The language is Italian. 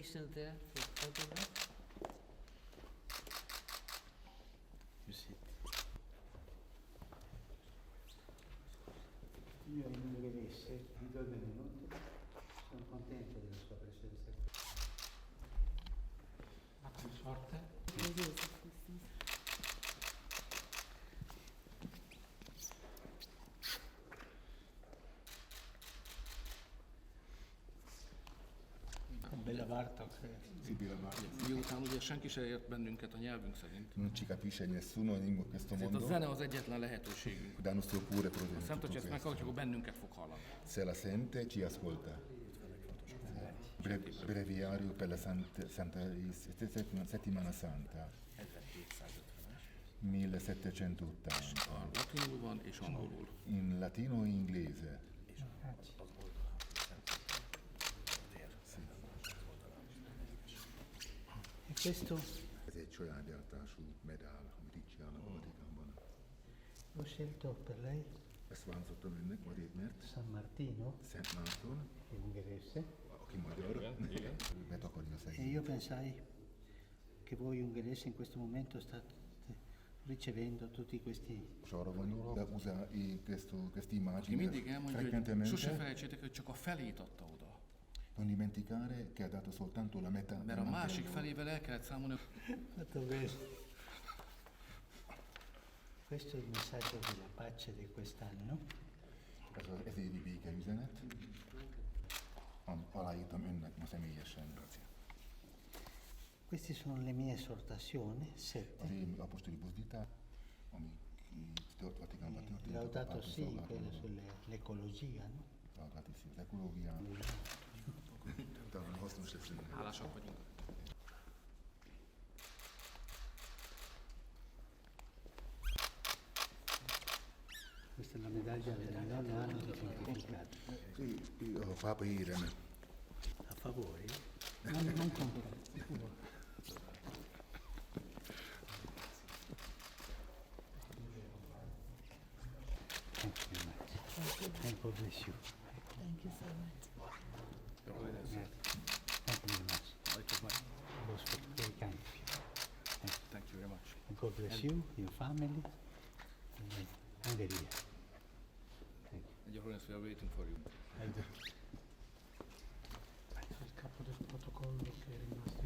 patient there for photograph? You sit. Io in ungherese vi do il benvenuto, sono contento della sua presenza. Più forte? Bella Bartok. Sibilla Bartok. Miután ugye senki se ért bennünket a nyelvünk szerint. Non ci capisce nessuno in questo Ezért a mondo. zene az egyetlen lehetőségünk. Da nostro pure Azt nem tutto tudja, ezt meghallgatjuk, questo. akkor bennünket fog hallani. Se la sente, ci ascolta. Breviario per la settimana santa, 1780. Latinul van és angolul. In latino e inglese. E questo Ez egy sajátgyártású medál, amit itt csinálnak a Vatikánban. l'ho scelto per lei, Ezt választottam önnek, Marét, mert San Martino, Szent Márton, in ungherese, aki magyar, betakarja a e szegény. io pensai che voi ungheresi in questo momento state ricevendo tutti questi. És arra gondolok, de usa questi Ki immagini mindig elmondja, hogy frequentemente. sose felejtsétek, hogy csak a felét adta oda. Non dimenticare che ha dato soltanto la metà. Mert a másik felével el kellett számolni. Fatto bene. Questo è il messaggio della pace di quest'anno. Ez évi békeüzenet. Aláírtam önnek ma személyesen. Queste sono le mie esortazioni, Az 7. én apostoli buzdítás, ami Vatikánban történt. Laudato a si, pápa quella szolgálatáról. sull'ecologia, no? Laudato si, az ekológiáról. Talán hasznos lesz ennek. Hálásak vagyunk. Questa è la medaglia della nonna anno di pontificato. Sì, a pápa hírem. A favore? Non compro. Thank you very much. And God bless you. Thank you so much. Yeah. Thank you very much. It was very kind of you. Thank you very much. And God bless you, your family, and Hungary. Thank you. Your Holiness, we are waiting for you. I do. Il capo del protocollo che è rimasto